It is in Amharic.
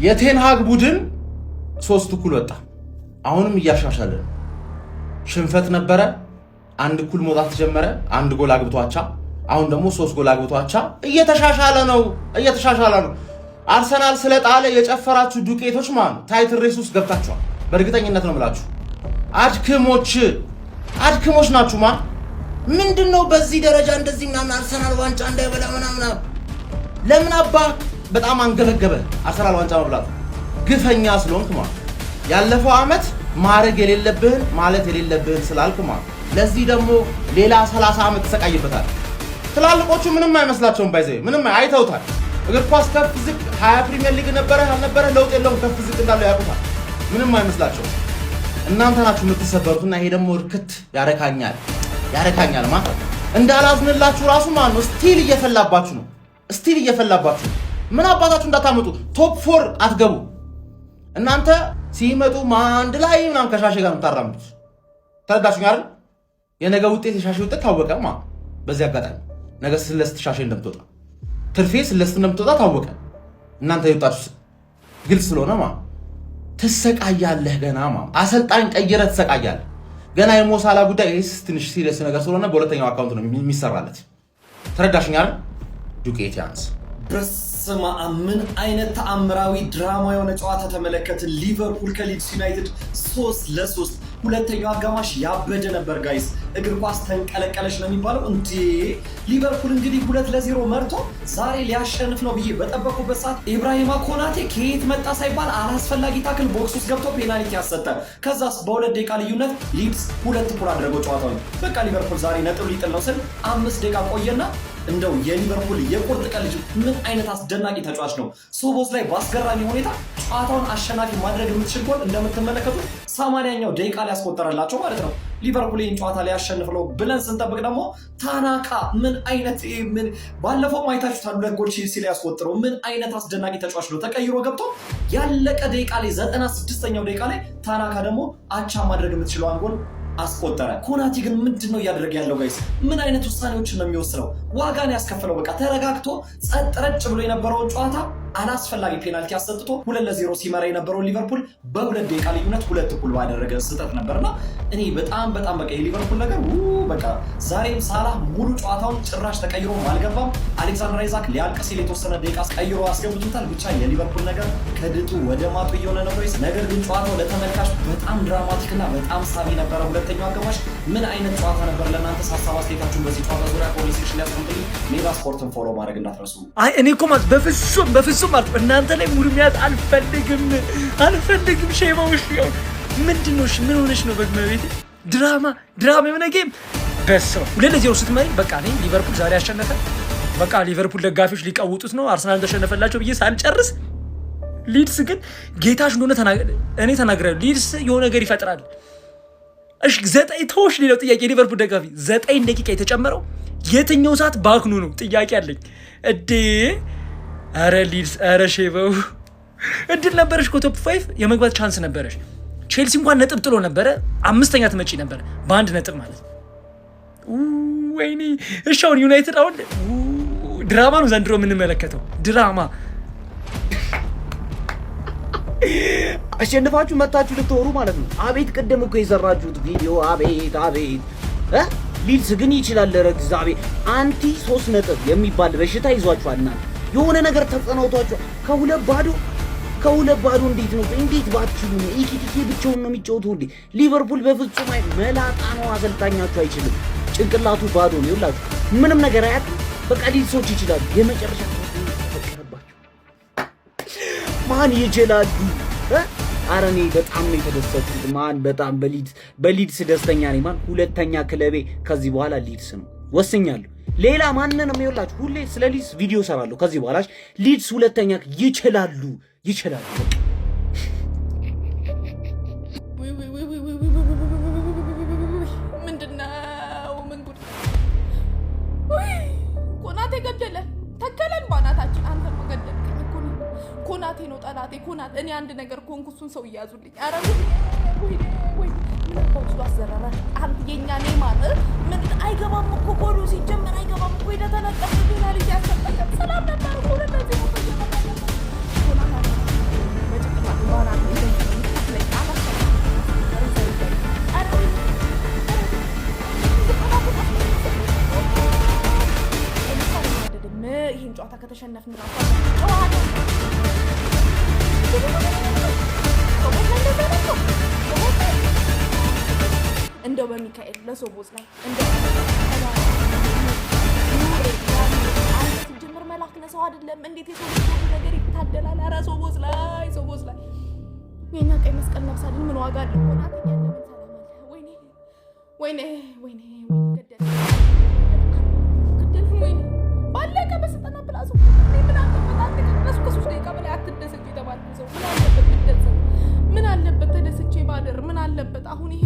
የቴንሃግ ቡድን 3 እኩል ወጣ። አሁንም እያሻሻለ ሽንፈት ነበረ፣ 1 እኩል መውጣት ጀመረ፣ 1 ጎል አግብቶ አቻ። አሁን ደግሞ 3 ጎል አግብቶ አቻ። እየተሻሻለ ነው። አርሰናል ስለጣለ የጨፈራችሁ ዱቄቶች ማን ታይትል ሬስ ውስጥ ገብታችኋል። በእርግጠኝነት ነው የምላችሁ። አድክሞች ናችሁ። ማን ምንድነው በዚህ ደረጃ እንደዚህ ምናምን አርሰናል ዋንጫ እንዳይበላ ምናምን ለምን አባ በጣም አንገበገበ አርሰናል ዋንጫ መብላት ግፈኛ ስለሆንክ ማለት ያለፈው አመት ማረግ የሌለብህን ማለት የሌለብህን ስላልክ ማለት ለዚህ ደግሞ ሌላ 30 አመት ተሰቃይበታል። ትላልቆቹ ምንም አይመስላቸውም። ባይዘ ምንም አይተውታል። እግር ኳስ ከፍ ዝቅ 20 ፕሪሚየር ሊግ ነበረ አልነበረ ለውጥ የለውም። ከፍ ዝቅ እንዳለው ያውቁታል። ምንም አይመስላቸውም። እናንተ ናችሁ የምትሰበሩትና ይሄ ደግሞ እርክት ያረካኛል ማለት እንዳላዝንላችሁ ራሱ ማለት ነው። ስቲል እየፈላባችሁ ነው። ምን አባታችሁ እንዳታመጡ ቶፕ 4 አትገቡ። እናንተ ሲመጡ አንድ ላይ ምናምን ከሻሼ ጋር የምታራምዱት ተረዳችሁኝ አይደል? የነገ ውጤት የሻሼ ውጤት ታወቀ ማለት በዚህ አጋጣሚ ነገ ስለስት ሻሼ እንደምትወጣ ትርፌ ስለስት እንደምትወጣ ታወቀ። እናንተ ይወጣችሁ ግልጽ ስለሆነ ማለት ትሰቃያለህ። ገና ማለት አሰልጣኝ ቀይረህ ትሰቃያለህ። ገና የሞሳላ ጉዳይ ትንሽ ሲሪየስ ነገር ስለሆነ በሁለተኛው አካውንት ነው የሚሰራለት። ተረዳሽኝ አይደል? ዱቄት ያንስ በስመ አብ ምን አይነት ተአምራዊ ድራማ የሆነ ጨዋታ ተመለከትን። ሊቨርፑል ከሊድስ ዩናይትድ 3-3 ሁለተኛው አጋማሽ ያበደ ነበር ጋይስ። እግር ኳስ ተንቀለቀለች ነው የሚባለው። እንዴ ሊቨርፑል እንግዲህ 2-0 መርቶ ዛሬ ሊያሸንፍ ነው ብዬ በጠበቁበት ሰዓት ኢብራሂማ ኮናቴ ከየት መጣ ሳይባል አላስፈላጊ ታክል ቦክስ ውስጥ ገብቶ ፔናልቲ ያሰጠ። ከዛስ በ2 ደቂቃ ልዩነት ሊድስ 2 እኩል አድርገው ጨዋታውን በቃ ሊቨርፑል ዛሬ ነጥብ ሊጥል ነው ስል 5 ደቂቃ ቆየና እንደው የሊቨርፑል የቁርጥ ቀን ልጅ ምን አይነት አስደናቂ ተጫዋች ነው። ሶቦስ ላይ በአስገራሚ ሁኔታ ጨዋታውን አሸናፊ ማድረግ የምትችል ጎል እንደምትመለከቱት 80ኛው ደቂቃ ላይ ያስቆጠረላቸው ማለት ነው። ሊቨርፑል ይህን ጨዋታ ላይ ያሸንፍ ነው ብለን ስንጠብቅ ደግሞ ታናካ ምን አይነት ባለፈው አይታችሁታል። 2 ጎል ቼልሲ ላይ ያስቆጠረው ምን አይነት አስደናቂ ተጫዋች ነው። ተቀይሮ ገብቶ ያለቀ ደቂቃ ላይ 96ኛው ደቂቃ ላይ ታናካ ደግሞ አቻ ማድረግ የምትችለውን ጎል አስቆጠረ። ኮናቲ ግን ምንድነው እያደረገ ያለው ጋይስ? ምን አይነት ውሳኔዎችን ነው የሚወስነው? ዋጋን ያስከፈለው። በቃ ተረጋግቶ ጸጥ ረጭ ብሎ የነበረውን ጨዋታ አላስፈላጊ ፔናልቲ አሰጥቶ 2-0 ሲመራ የነበረው ሊቨርፑል በ2 ደቂቃ ልዩነት 2 እኩል ባደረገ ስህተት ነበርና እኔ በጣም በቃ የሊቨርፑል ነገር በቃ ዛሬም ሳላህ ሙሉ ጨዋታውን ጭራሽ ተቀይሮ አልገባም። አሌክሳንደር አይዛክ ሊያልቅ ሲል የተወሰነ ደቂቃ ቀይሮ አስገብቶታል። ብቻ የሊቨርፑል ነገር ከድጡ ወደ ማጡ እየሆነ ነው ጋይስ። ነገር ግን ጨዋታው ለተመልካች በጣም ድራማቲክ እና በጣም ሳቢ ነበረ። ሁለተኛው አጋማሽ ምን አይነት ጨዋታ ነበር? ለእናንተ ሀሳብ አስተያየታችሁን በዚህ ጨዋታ ዙሪያ ኮሜንት ሴክሽን ላይ አስቀምጡልኝ። ሜጋ ስፖርትን ፎሎ ማድረግ እንዳትረሱ። እኔ እኮ ማለት በፍጹም ማለት እናንተ ላይ ሙሉ ሚያዝ አልፈልግም። ሼማውሽ ምንድነው? ምን ሆነሽ ነው? በግመቤት ድራማ የሆነ ጌም በሰው 2-0 ስትመሪ በቃ እኔ ሊቨርፑል ዛሬ ያሸነፈ በቃ ሊቨርፑል ደጋፊዎች ሊቀውጡት ነው አርሰናል ተሸነፈላቸው ብዬ ሳልጨርስ ሊድስ ግን ጌታሽ እንደሆነ እኔ ተናግሬያለሁ። ሊድስ የሆነ ነገር ይፈጥራል። እሺ 9 ተወሽ። ሌላው ጥያቄ ሊቨርፑል ደጋፊ 9 ደቂቃ የተጨመረው የትኛው ሰዓት ባክኑ ነው? ጥያቄ አለኝ። አረ ሊድስ አረ ሼበው እድል ነበረሽ እኮ ቶፕ 5 የመግባት ቻንስ ነበረሽ። ቼልሲ እንኳን ነጥብ ጥሎ ነበረ 5ኛ ትመጪ ነበር በ1 ነጥብ ማለት ወይኔ። እሺ አሁን ዩናይትድ አሁን ድራማ ነው ዘንድሮ የምንመለከተው ድራማ። አሸንፋችሁ መታችሁ ልትወሩ ማለት ነው። አቤት ቅድም እኮ የሰራችሁት ቪዲዮ አቤት ሊድስ ግን ይችላል። ረግዛቤ አንቲ 3 ነጥብ የሚባል በሽታ ይዟችኋልና የሆነ ነገር ተጸናውቷችኋል። ከሁለት ባዶ እንዴት ባትችሉ ነው? ኢኪቲኬ ብቻውን ነው የሚጫወተው እንዴ? ሊቨርፑል በፍጹም መላጣ ነው። አሰልጣኛችሁ አይችልም። ጭንቅላቱ ባዶ ነው። ይላችሁ ምንም ነገር አያውቅም። በቃ ሊድሶች ይችላሉ። የመጨረሻ ተፈቀረባችሁ ማን ይችላሉ? ኧረ እኔ በጣም ነው የተደሰትኩት ማን በጣም በሊድስ ደስተኛ ነኝ ማን። ሁለተኛ ክለቤ ከዚህ በኋላ ሊድስ ነው ወስኛለሁ። ሌላ ማንንም ይኸውላችሁ ሁሌ ስለ ሊድስ ቪዲዮ ሰራለሁ ከዚህ በኋላ። ሊድስ ሁለተኛ ይችላሉ። ምንድነው? ምን ጉድ! ኮናቴ ገደለ ተከለን ባናታችን። አንተ ነው ገደልከኝ እኮ ነው። ኮናቴ ነው ጠላቴ። ኮናቴ እኔ አንድ ነገር ኮንኩ እሱን ሰው ይያዙልኝ። አረ ወይ ምን ወጥቶ አዘራራ አንተ የኛ ኔማር ምን አይገባም እኮ ጎሉ ሲጀመር አይገባም እኮ የተነጠፈ ቢላል ያሰጠቀ ሰላም ነበር እኮ ለዚህ ነው እያለፍን ራሱ ጨዋታ እንደው በሚካኤል ለሶቦስ ላይ እንደው ጅምር መላክ ለሰው አይደለም እንዴት የሰው ነገር ይታደላል። ኧረ ሶቦስ ላይ የኛ ቀይ መስቀል ነፍሳልን ምን ዋጋ አለው? ቆናት ያለምን ሰላም ወይኔ ገደል ወይኔ ባለቀ በሰጠና ብላሱ ምን አለበት ከነሱ ከ3 ደቂቃ በላይ አትደሰች የተባልኩ ሰው ምን አለበት ተደስቼ ባደር ምን አለበት አሁን ይሄ